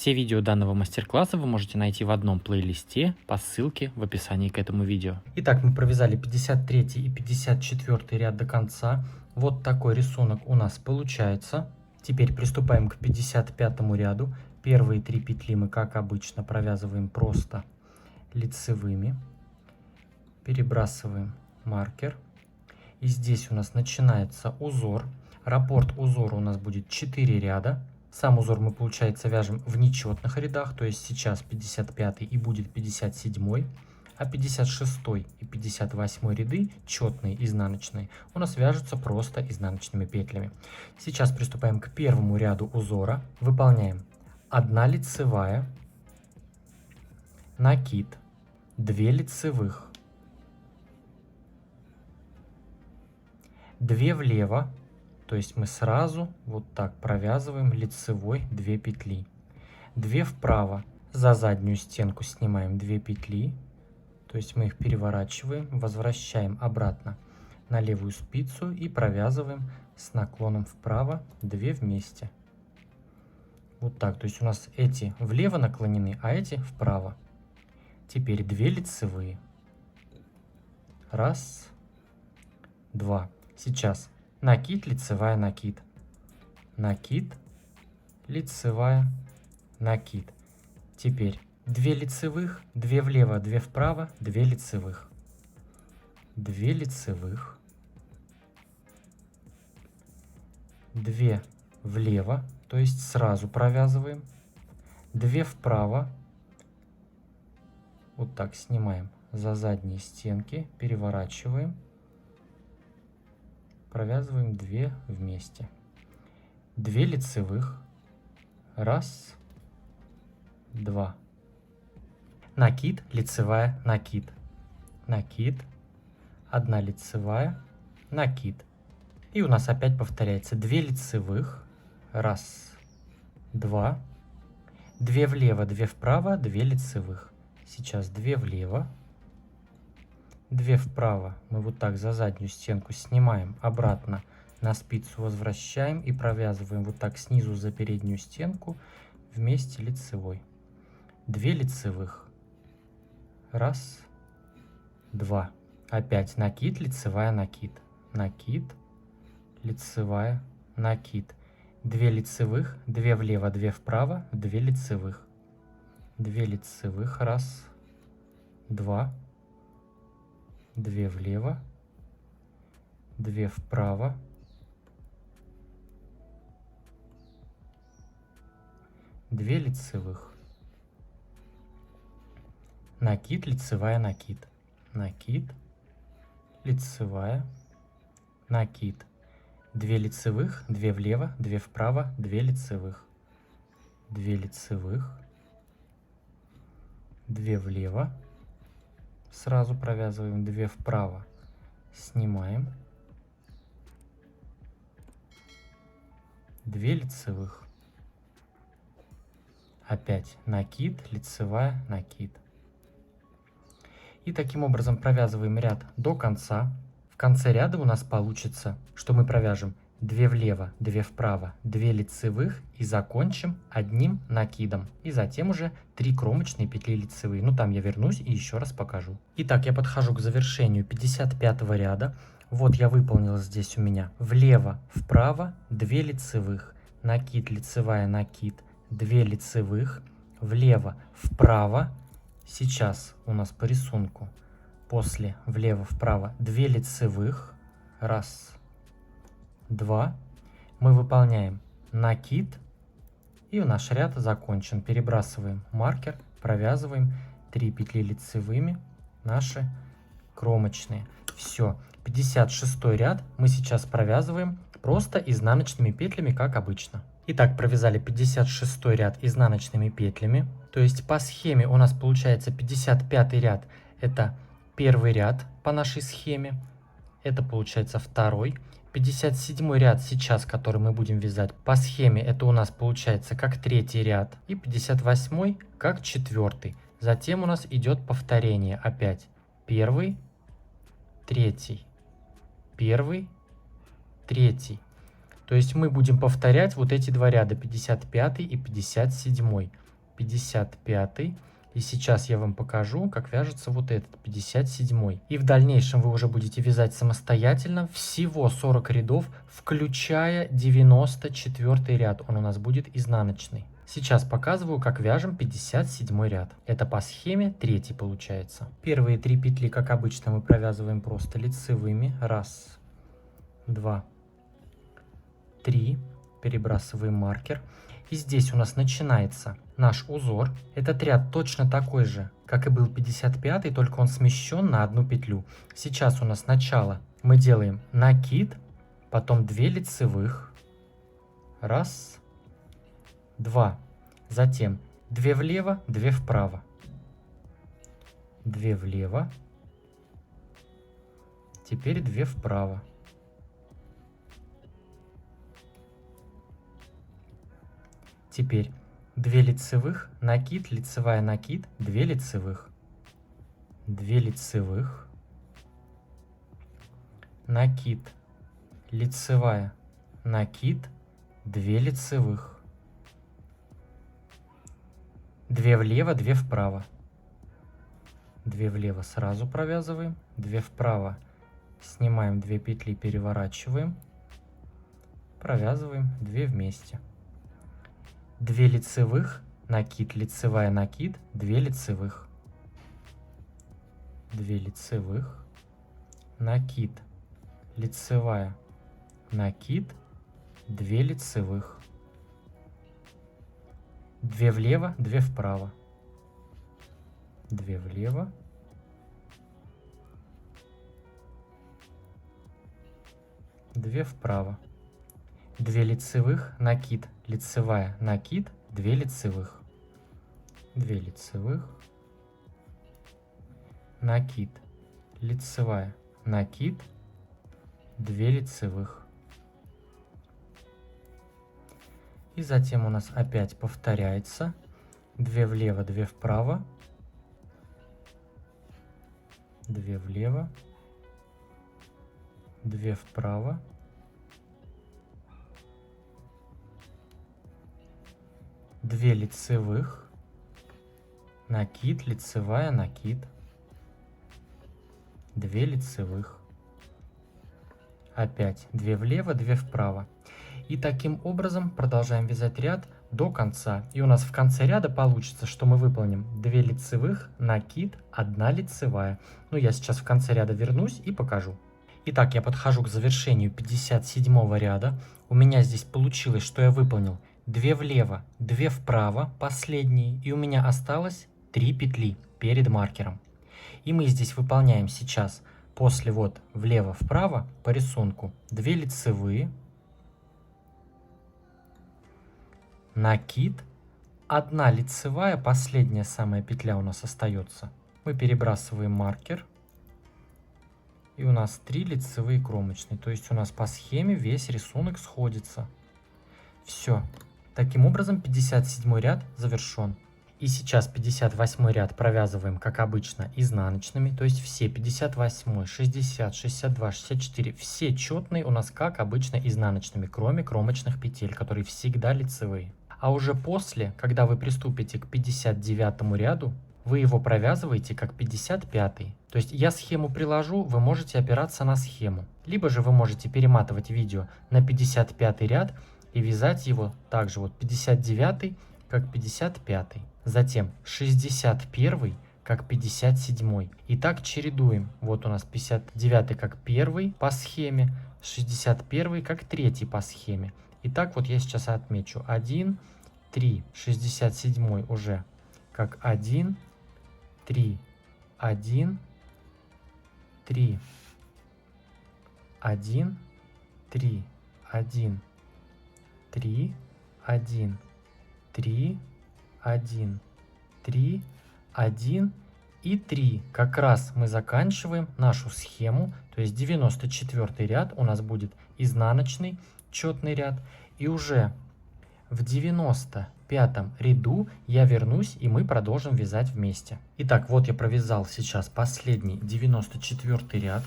Все видео данного мастер-класса вы можете найти в одном плейлисте по ссылке в описании к этому видео. Итак, мы провязали 53 и 54 ряд до конца. Вот такой рисунок у нас получается. Теперь приступаем к 55 ряду. Первые 3 петли мы, как обычно, провязываем просто лицевыми. Перебрасываем маркер. И здесь у нас начинается узор. Раппорт узора у нас будет 4 ряда. Сам узор мы, получается, вяжем в нечетных рядах, то есть сейчас 55 и будет 57, а 56 и 58 ряды, четные, изнаночные, у нас вяжутся просто изнаночными петлями. Сейчас приступаем к первому ряду узора. Выполняем 1 лицевая, накид, 2 лицевых, 2 влево. То есть мы сразу вот так провязываем лицевой 2 петли. 2 вправо, за заднюю стенку снимаем 2 петли. То есть мы их переворачиваем, возвращаем обратно на левую спицу и провязываем с наклоном вправо 2 вместе. Вот так. То есть у нас эти влево наклонены, а эти вправо. Теперь 2 лицевые. 1, 2. Сейчас накид, лицевая, накид, накид, лицевая, накид. Теперь 2 лицевых, 2 влево, 2 вправо, 2 лицевых, 2 лицевых, 2 влево, то есть сразу провязываем, 2 вправо, вот так снимаем за задние стенки, переворачиваем. Провязываем 2 вместе. 2 лицевых. 1, 2. Накид, лицевая, накид. Накид. 1 лицевая, накид. И у нас опять повторяется 2 лицевых. 1, 2. 2 влево, 2 вправо, 2 лицевых. Сейчас 2 влево. 2 вправо, мы вот так за заднюю стенку снимаем, обратно на спицу возвращаем и провязываем вот так снизу за переднюю стенку вместе лицевой. 2 лицевых. 1, 2. Опять накид, лицевая, накид. Накид, лицевая, накид. 2 лицевых, 2 влево, 2 вправо, 2 лицевых. 2 лицевых. 1, 2. 2 влево, 2 вправо, 2 лицевых, накид, лицевая, накид, накид, лицевая, накид, 2 лицевых, 2 влево, 2 вправо, 2 лицевых, 2 лицевых, 2 влево. Сразу провязываем 2 вправо, снимаем, 2 лицевых, опять накид, лицевая, накид. И таким образом провязываем ряд до конца. В конце ряда у нас получится, что мы провяжем 2 влево, 2 вправо, 2 лицевых и закончим одним накидом. И затем уже 3 кромочные петли лицевые. Ну там я вернусь и еще раз покажу. Итак, я подхожу к завершению 55 ряда. Вот я выполнил здесь у меня влево, вправо, 2 лицевых, накид, лицевая, накид, 2 лицевых, влево, вправо. Сейчас у нас по рисунку после влево, вправо 2 лицевых. 1, 2. Мы выполняем накид, и наш ряд закончен. Перебрасываем маркер, провязываем 3 петли лицевыми, наши кромочные. Все, 56 ряд мы сейчас провязываем просто изнаночными петлями, как обычно. Итак, провязали 56 ряд изнаночными петлями. То есть по схеме у нас получается 55 ряд это первый ряд по нашей схеме. Это получается второй. 57 ряд сейчас, который мы будем вязать по схеме, это у нас получается как третий ряд. И 58 как четвертый. Затем у нас идет повторение опять. Первый, третий, первый, третий. То есть мы будем повторять вот эти два ряда, 55 и 57. 55. И сейчас я вам покажу, как вяжется вот этот 57. И в дальнейшем вы уже будете вязать самостоятельно всего 40 рядов, включая 94 ряд. Он у нас будет изнаночный. Сейчас показываю, как вяжем 57 ряд. Это по схеме 3 получается. Первые 3 петли, как обычно, мы провязываем просто лицевыми. 1, 2, 3. Перебрасываем маркер. И здесь у нас начинается наш узор. Этот ряд точно такой же, как и был 55, только он смещен на одну петлю. Сейчас у нас сначала мы делаем накид, потом 2 лицевых. 1, 2. Затем 2 влево, 2 вправо. 2 влево. Теперь 2 вправо. Теперь 2 лицевых, накид, лицевая, накид, 2 лицевых. 2 лицевых. Накид, лицевая, накид, 2 лицевых. 2 влево, 2 вправо. 2 влево сразу провязываем, 2 вправо снимаем 2 петли, переворачиваем, провязываем 2 вместе. 2 лицевых, накид, лицевая, накид, 2 лицевых. 2 лицевых, накид, лицевая, накид, 2 лицевых. 2 влево, 2 вправо. 2 влево. 2 вправо. 2 лицевых, накид, лицевая, накид, 2 лицевых. 2 лицевых. Накид, лицевая, накид, 2 лицевых. И затем у нас опять повторяется 2 влево, 2 вправо. 2 влево. 2 вправо. 2 лицевых, накид, лицевая, накид, 2 лицевых, опять 2 влево, 2 вправо. И таким образом продолжаем вязать ряд до конца. И у нас в конце ряда получится, что мы выполним 2 лицевых, накид, 1 лицевая. Ну, я сейчас в конце ряда вернусь и покажу. Итак, я подхожу к завершению 57 ряда. У меня здесь получилось, что я выполнил 2 влево, 2 вправо, последние, и у меня осталось 3 петли перед маркером. И мы здесь выполняем сейчас, после вот влево-вправо по рисунку, 2 лицевые, накид, 1 лицевая, последняя самая петля у нас остается. Мы перебрасываем маркер, и у нас 3 лицевые кромочные, то есть у нас по схеме весь рисунок сходится. Все. Таким образом, 57 ряд завершен. И сейчас 58 ряд провязываем, как обычно, изнаночными. То есть все 58, 60, 62, 64, все четные у нас, как обычно, изнаночными, кроме кромочных петель, которые всегда лицевые. А уже после, когда вы приступите к 59 ряду, вы его провязываете как 55. То есть я схему приложу, вы можете опираться на схему. Либо же вы можете перематывать видео на 55 ряд, и вязать его также вот 59 как 55, затем 61 как 57. И так чередуем. Вот у нас 59 как 1 по схеме, 61 как 3 по схеме. И так вот я сейчас отмечу 1, 3, 67 уже как 1, 3, 1, 3, 1, 3, 1, 3, 1, 3, 1, 3, 1 и 3. Как раз мы заканчиваем нашу схему, то есть 94 ряд у нас будет изнаночный четный ряд. И уже в 95 ряду я вернусь, и мы продолжим вязать вместе. Итак, вот я провязал сейчас последний 94 ряд.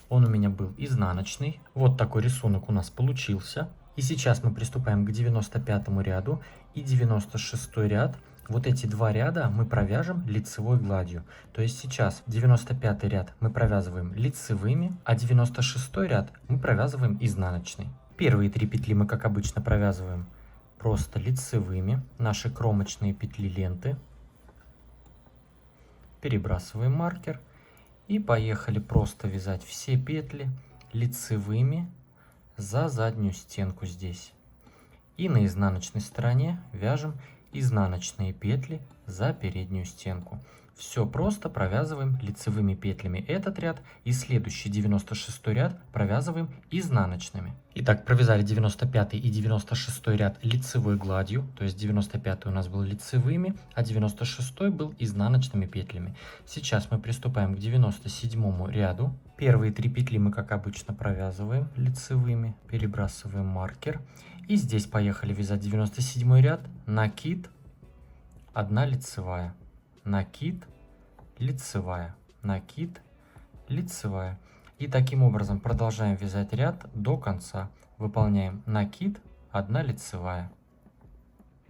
Он у меня был изнаночный. Вот такой рисунок у нас получился. И сейчас мы приступаем к 95 ряду, и 96 ряд вот эти два ряда мы провяжем лицевой гладью. То есть сейчас 95 ряд мы провязываем лицевыми, а 96 ряд мы провязываем изнаночной. Первые 3 петли мы, как обычно, провязываем просто лицевыми, наши кромочные петли ленты. Перебрасываем маркер и поехали просто вязать все петли лицевыми за заднюю стенку здесь. И на изнаночной стороне вяжем изнаночные петли за переднюю стенку. Все просто провязываем лицевыми петлями этот ряд и следующий 96 ряд провязываем изнаночными. Итак, провязали 95 и 96 ряд лицевой гладью, то есть 95 у нас был лицевыми, а 96 был изнаночными петлями. Сейчас мы приступаем к 97 ряду. Первые 3 петли мы, как обычно, провязываем лицевыми, перебрасываем маркер. И здесь поехали вязать 97 ряд, накид, 1 лицевая, накид, лицевая, накид, лицевая. И таким образом продолжаем вязать ряд до конца. Выполняем накид, 1 лицевая.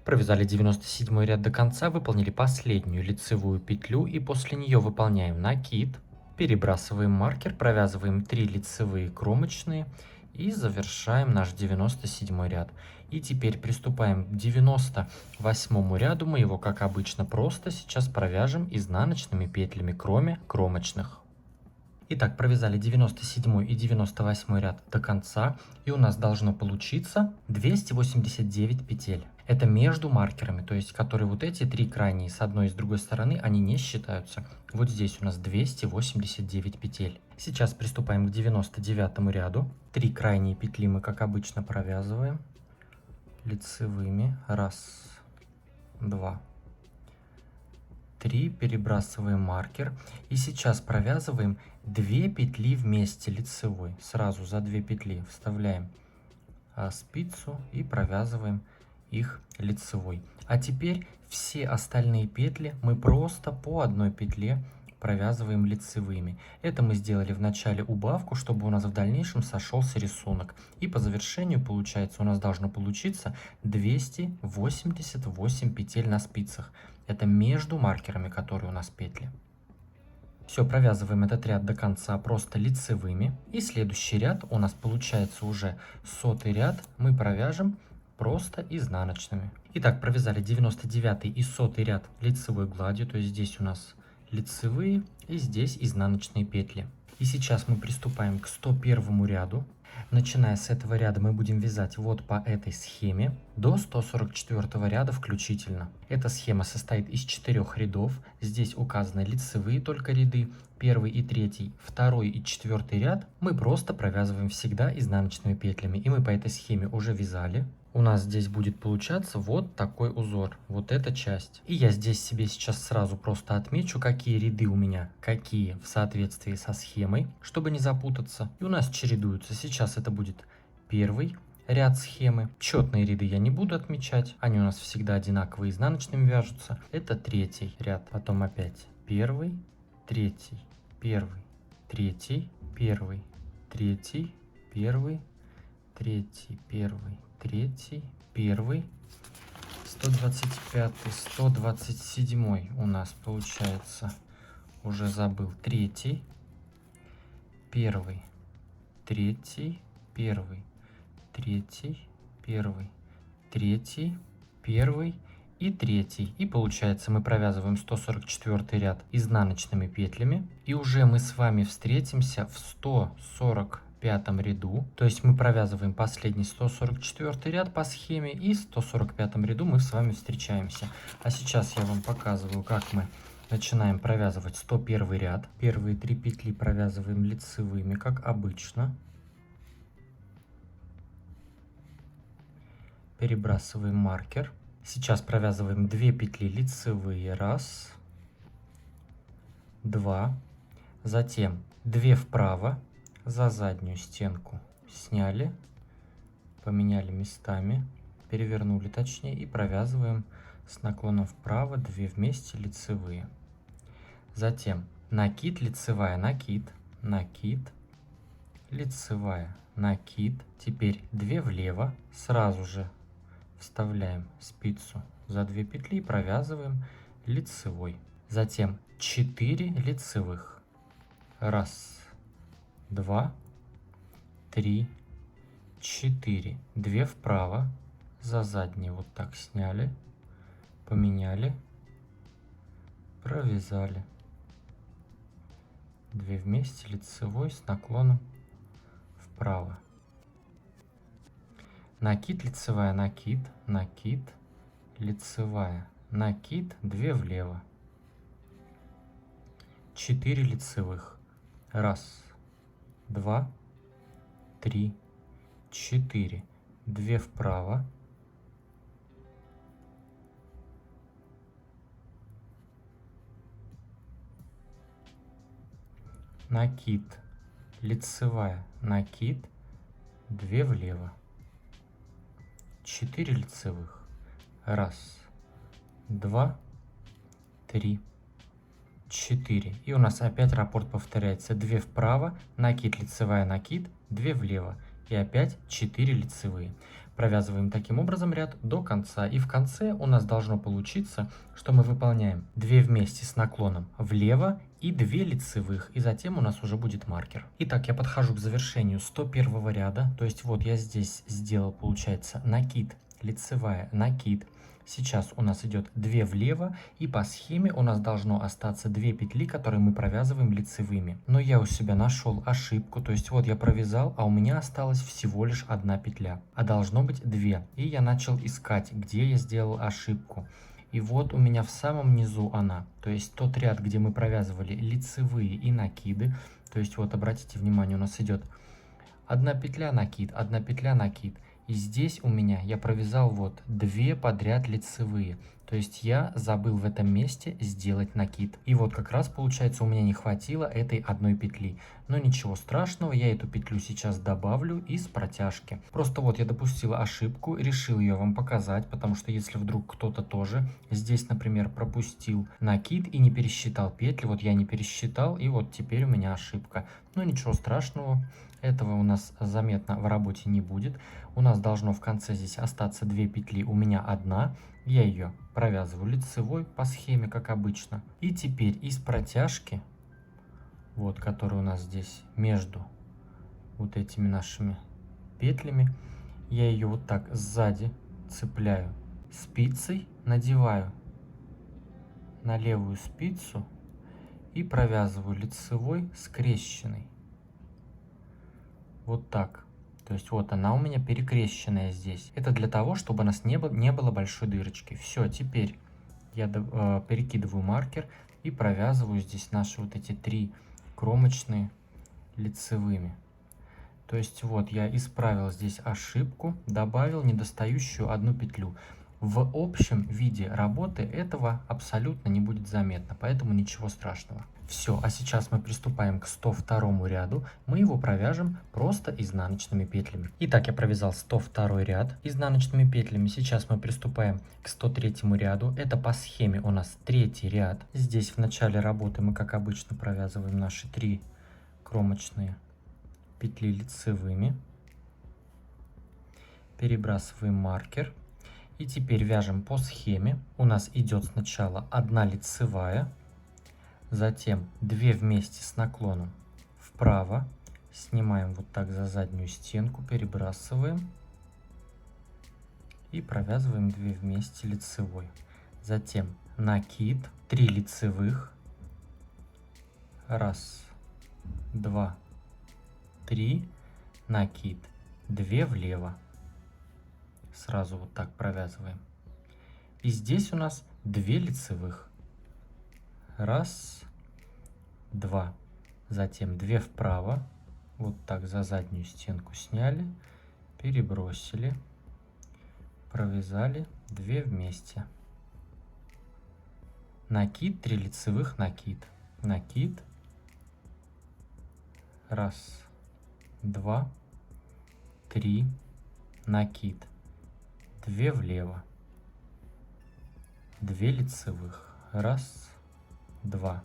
Провязали 97 ряд до конца, выполнили последнюю лицевую петлю и после нее выполняем накид, перебрасываем маркер, провязываем 3 лицевые кромочные и завершаем наш 97 ряд. И теперь приступаем к 98 ряду. Мы его, как обычно, просто сейчас провяжем изнаночными петлями, кроме кромочных. Итак, провязали 97 и 98 ряд до конца, и у нас должно получиться 289 петель. Это между маркерами, то есть которые вот эти 3 крайние с одной и с другой стороны, они не считаются. Вот здесь у нас 289 петель. Сейчас приступаем к 99 ряду. 3 крайние петли мы, как обычно, провязываем лицевыми. 1, 2, 3. Перебрасываем маркер. И сейчас провязываем 2 петли вместе лицевой. Сразу за 2 петли вставляем спицу и провязываем их лицевой. А теперь все остальные петли мы просто по одной петле провязываем лицевыми. Это мы сделали в начале убавку, чтобы у нас в дальнейшем сошелся рисунок. И по завершению получается, у нас должно получиться 288 петель на спицах. Это между маркерами, которые у нас петли. Все, провязываем этот ряд до конца просто лицевыми. И следующий ряд у нас получается уже 100-й ряд. Мы провяжем просто изнаночными. Итак, провязали 99 и 100 ряд лицевой гладью, то есть здесь у нас лицевые и здесь изнаночные петли. И сейчас мы приступаем к 101 ряду. Начиная с этого ряда мы будем вязать вот по этой схеме до 144 ряда включительно. Эта схема состоит из 4 рядов. Здесь указаны лицевые только ряды. Первый и третий, второй и четвертый ряд мы просто провязываем всегда изнаночными петлями. И мы по этой схеме уже вязали. У нас здесь будет получаться вот такой узор, вот эта часть. И я здесь себе сейчас сразу просто отмечу, какие ряды у меня, какие в соответствии со схемой, чтобы не запутаться. И у нас чередуются. Сейчас это будет первый ряд схемы. Четные ряды я не буду отмечать, они у нас всегда одинаковые, изнаночными вяжутся. Это третий ряд, потом опять первый, третий, первый, третий, первый, третий, первый, третий, первый, третий, первый, 125, 127 у нас получается, уже забыл, третий, первый, третий, первый, третий, первый, третий, первый и третий. И получается, мы провязываем 144 ряд изнаночными петлями. И уже мы с вами встретимся в 145 ряду. То есть мы провязываем последний 144 ряд по схеме. И в 145 ряду мы с вами встречаемся. А сейчас я вам показываю, как мы начинаем провязывать 101 ряд. Первые 3 петли провязываем лицевыми, как обычно. Перебрасываем маркер. Сейчас провязываем 2 петли лицевые. 1, 2. Затем 2 вправо за заднюю стенку. Сняли, поменяли местами, перевернули точнее и провязываем с наклоном вправо 2 вместе лицевые. Затем накид, лицевая, накид, накид, лицевая, накид. Теперь 2 влево, сразу же вставляем спицу за 2 петли провязываем лицевой. Затем 4 лицевых. Раз, два, три, 4. 2 вправо, за задние вот так сняли, поменяли, провязали. 2 вместе, лицевой с наклоном вправо. Накид, лицевая, накид, накид, лицевая, накид, 2 влево. 4 лицевых. Раз, два, три, 4. 2 вправо. Накид, лицевая, накид, 2 влево. 4 лицевых. Раз, два, три, 4. И у нас опять раппорт повторяется. 2 вправо, накид, лицевая, накид, 2 влево. И опять 4 лицевые. Провязываем таким образом ряд до конца. И в конце у нас должно получиться, что мы выполняем 2 вместе с наклоном влево и 2 лицевых. И затем у нас уже будет маркер. Итак, я подхожу к завершению 101 ряда. То есть вот я здесь сделал, получается, накид, лицевая, накид. Сейчас у нас идет 2 влево, и по схеме у нас должно остаться 2 петли, которые мы провязываем лицевыми. Но я у себя нашел ошибку, то есть вот я провязал, а у меня осталась всего лишь 1 петля, а должно быть 2. И я начал искать, где я сделал ошибку. И вот у меня в самом низу она, то есть тот ряд, где мы провязывали лицевые и накиды. То есть вот обратите внимание, у нас идет 1 петля, накид, 1 петля, накид. И здесь у меня я провязал вот 2 подряд лицевые. То есть я забыл в этом месте сделать накид. И вот как раз получается у меня не хватило этой 1 петли. Но ничего страшного, я эту петлю сейчас добавлю из протяжки. Просто вот я допустил ошибку, решил ее вам показать, потому что если вдруг кто-то тоже здесь, например, пропустил накид и не пересчитал петли, вот я не пересчитал, и вот теперь у меня ошибка. Но ничего страшного. Этого у нас заметно в работе не будет. У нас должно в конце здесь остаться 2 петли, у меня 1. Я ее провязываю лицевой по схеме, как обычно. И теперь из протяжки, вот, которая у нас здесь между вот этими нашими петлями, я ее вот так сзади цепляю спицей, надеваю на левую спицу и провязываю лицевой скрещенный. Вот так. То есть вот она у меня перекрещенная здесь. Это для того, чтобы у нас не было большой дырочки. Все, теперь я перекидываю маркер и провязываю здесь наши вот эти 3 кромочные лицевыми. То есть вот я исправил здесь ошибку, добавил недостающую 1 петлю. В общем виде работы этого абсолютно не будет заметно, поэтому ничего страшного. Все, а сейчас мы приступаем к 102 ряду. Мы его провяжем просто изнаночными петлями. Итак, я провязал 102 ряд изнаночными петлями. Сейчас мы приступаем к 103 ряду. Это по схеме у нас 3-й ряд. Здесь в начале работы мы, как обычно, провязываем наши 3 кромочные петли лицевыми. Перебрасываем маркер. И теперь вяжем по схеме. У нас идет сначала 1 лицевая, затем 2 вместе с наклоном вправо. Снимаем вот так за заднюю стенку, перебрасываем и провязываем 2 вместе лицевой. Затем накид, 3 лицевых. Раз, два, 3, накид, 2 влево. Сразу вот так провязываем. И здесь у нас 2 лицевых. Раз, два. Затем 2 вправо. Вот так за заднюю стенку сняли, перебросили, провязали 2 вместе. Накид, 3 лицевых, накид. Накид. Раз, два, 3, накид. 2 влево, 2 лицевых, раз, два,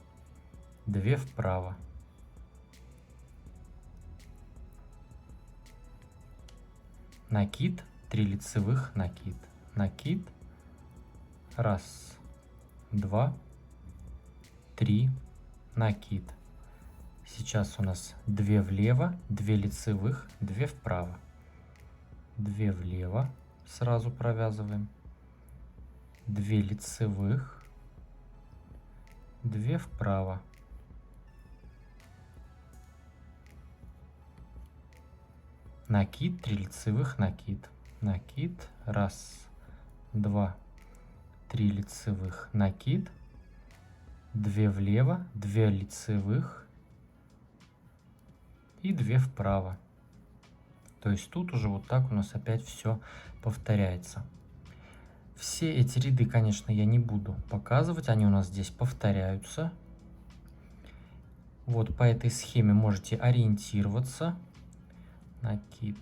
2 вправо, накид, 3 лицевых, накид, накид, Раз, два, три, накид. Сейчас у нас 2 влево, 2 лицевых, 2 вправо. 2 влево, сразу провязываем. 2 лицевых, 2 вправо. Накид, 3 лицевых, накид. Накид, раз, два, 3 лицевых, накид. 2 влево, 2 лицевых и 2 вправо. То есть тут уже вот так у нас опять все повторяется. Все эти ряды, конечно, я не буду показывать, они у нас здесь повторяются. Вот по этой схеме можете ориентироваться. Накид,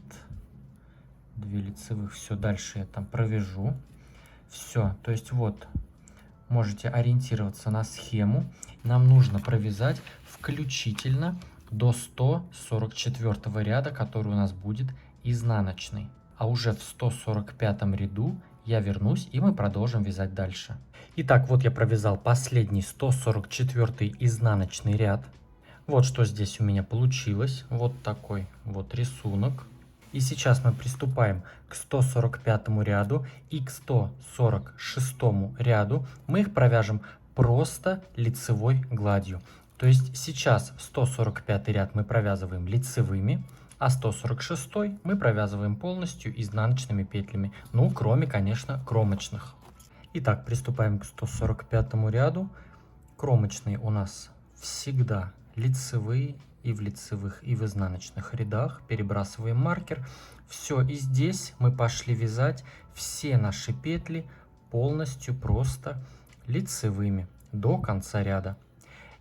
2 лицевых, все, дальше я там провяжу. Все, то есть вот можете ориентироваться на схему. Нам нужно провязать включительно до 144 ряда, который у нас будет изнаночный. А уже в 145 ряду я вернусь, и мы продолжим вязать дальше. Итак, вот я провязал последний 144 изнаночный ряд. Вот что здесь у меня получилось. Вот такой вот рисунок. И сейчас мы приступаем к 145 ряду и к 146 ряду. Мы их провяжем просто лицевой гладью. То есть сейчас 145 ряд мы провязываем лицевыми, а 146 мы провязываем полностью изнаночными петлями. Ну, кроме, конечно, кромочных. Итак, приступаем к 145 ряду. Кромочные у нас всегда лицевые, и в лицевых, и в изнаночных рядах. Перебрасываем маркер. Все, и здесь мы пошли вязать все наши петли полностью просто лицевыми до конца ряда.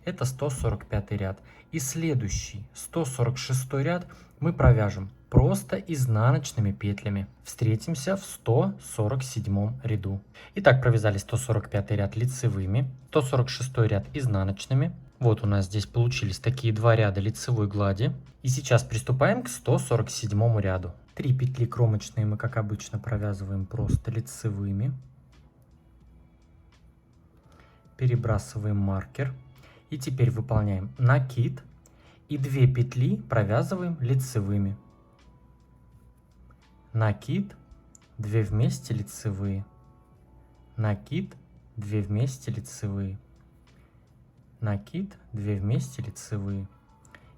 Это 145 ряд. И следующий, 146 ряд, мы провяжем просто изнаночными петлями. Встретимся в 147 ряду. Итак, провязали 145 ряд лицевыми, 146 ряд изнаночными. Вот у нас здесь получились такие 2 ряда лицевой глади. И сейчас приступаем к 147 ряду. 3 петли кромочные мы, как обычно, провязываем просто лицевыми. Перебрасываем маркер. И теперь выполняем накид. И 2 петли провязываем лицевыми. Накид, 2 вместе лицевые. Накид, 2 вместе лицевые. Накид, 2 вместе лицевые.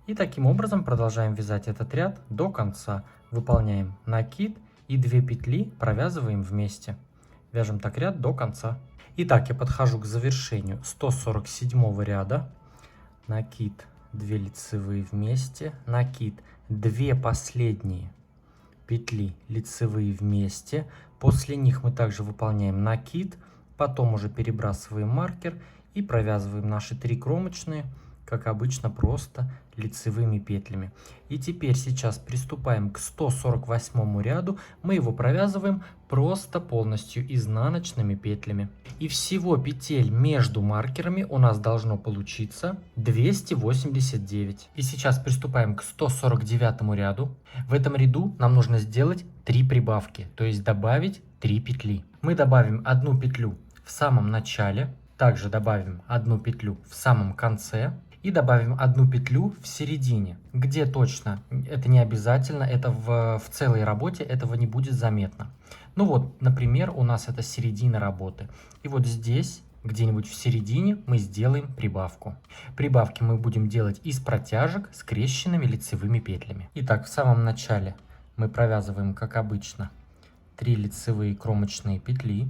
И таким образом продолжаем вязать этот ряд до конца. Выполняем накид и 2 петли провязываем вместе. Вяжем так ряд до конца. Итак, я подхожу к завершению 147 ряда. Накид, 2 лицевые вместе. Накид, 2 последние петли лицевые вместе. После них мы также выполняем накид. Потом уже перебрасываем маркер и провязываем наши 3 кромочные, как обычно, просто лицевыми петлями. И теперь сейчас приступаем к 148 ряду. Мы его провязываем просто полностью изнаночными петлями. И всего петель между маркерами у нас должно получиться 289. И сейчас приступаем к 149 ряду. В этом ряду нам нужно сделать 3 прибавки, то есть добавить 3 петли. Мы добавим 1 петлю в самом начале. Также добавим 1 петлю в самом конце и добавим 1 петлю в середине. Где точно, это не обязательно, это в целой работе этого не будет заметно. Ну вот, например, у нас это середина работы. И вот здесь, где-нибудь в середине, мы сделаем прибавку. Прибавки мы будем делать из протяжек скрещенными лицевыми петлями. Итак, в самом начале мы провязываем, как обычно, 3 лицевые кромочные петли.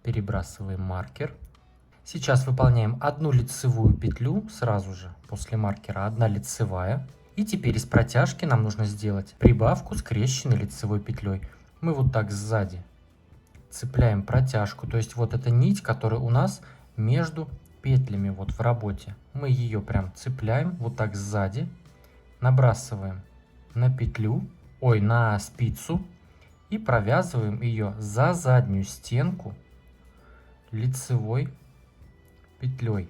Перебрасываем маркер. Сейчас выполняем 1 лицевую петлю сразу же после маркера, 1 лицевая. И теперь из протяжки нам нужно сделать прибавку скрещенной лицевой петлей. Мы вот так сзади цепляем протяжку, то есть вот эта нить, которая у нас между петлями вот в работе. Мы ее прям цепляем вот так сзади, набрасываем на петлю, на спицу и провязываем ее за заднюю стенку лицевой петлей.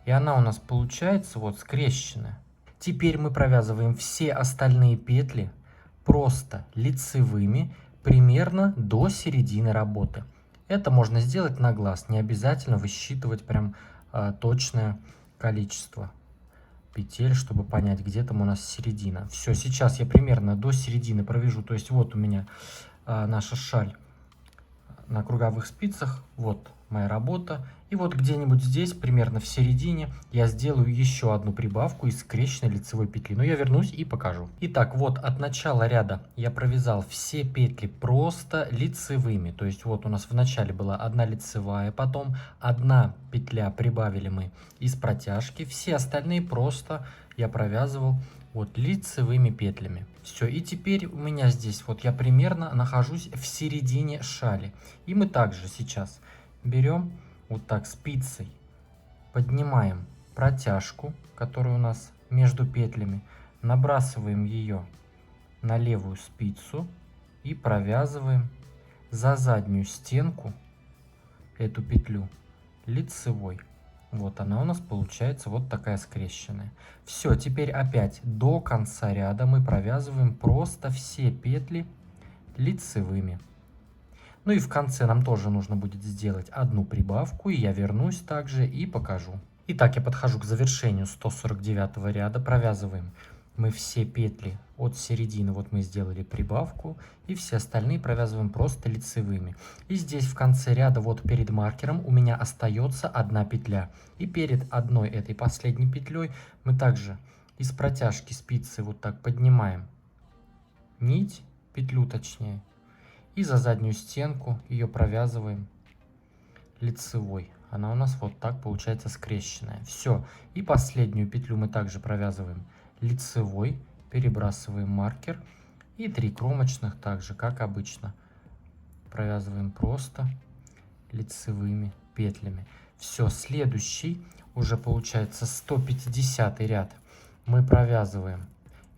И она у нас получается вот скрещенная. Теперь мы провязываем все остальные петли просто лицевыми примерно до середины работы. Это можно сделать на глаз, не обязательно высчитывать прям точное количество петель, чтобы понять, где там у нас середина. Все, сейчас я примерно до середины провяжу, то есть вот у меня наша шаль на круговых спицах, вот моя работа. И вот где-нибудь здесь, примерно в середине, я сделаю еще одну прибавку из скрещенной лицевой петли. Но я вернусь и покажу. Итак, вот от начала ряда я провязал все петли просто лицевыми. То есть вот у нас в начале была одна лицевая, потом одна петля прибавили мы из протяжки. Все остальные просто я провязывал вот лицевыми петлями. Все, и теперь у меня здесь вот я примерно нахожусь в середине шали. И мы также сейчас берем вот так спицей, поднимаем протяжку, которая у нас между петлями, набрасываем ее на левую спицу и провязываем за заднюю стенку эту петлю лицевой. Вот она у нас получается вот такая скрещенная. Все, теперь опять до конца ряда мы провязываем просто все петли лицевыми. Ну и в конце нам тоже нужно будет сделать одну прибавку, и я вернусь также и покажу. Итак, я подхожу к завершению 149 ряда, провязываем мы все петли от середины, вот мы сделали прибавку, и все остальные провязываем просто лицевыми. И здесь в конце ряда, вот перед маркером, у меня остается одна петля. И перед одной этой последней петлей мы также из протяжки спицы вот так поднимаем нить, петлю точнее, и за заднюю стенку ее провязываем лицевой. Она у нас вот так получается скрещенная. Все. И последнюю петлю мы также провязываем лицевой, перебрасываем маркер, и 3 кромочных также, как обычно, провязываем просто лицевыми петлями. Все, следующий уже получается 150 ряд мы провязываем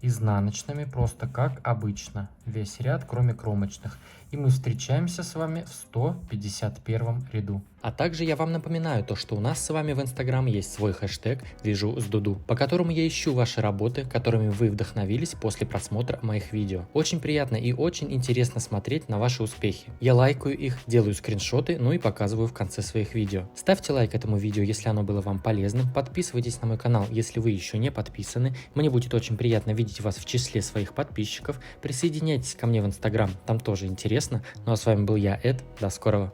изнаночными, просто как обычно, весь ряд, кроме кромочных. И мы встречаемся с вами в 151 ряду. А также я вам напоминаю то, что у нас с вами в Инстаграм есть свой хэштег «Вяжу с Дуду», по которому я ищу ваши работы, которыми вы вдохновились после просмотра моих видео. Очень приятно и очень интересно смотреть на ваши успехи. Я лайкаю их, делаю скриншоты, ну и показываю в конце своих видео. Ставьте лайк этому видео, если оно было вам полезным, подписывайтесь на мой канал, если вы еще не подписаны. Мне будет очень приятно видеть вас в числе своих подписчиков. Присоединяйтесь ко мне в Инстаграм, там тоже интересно. Ну а с вами был я, Эд. До скорого.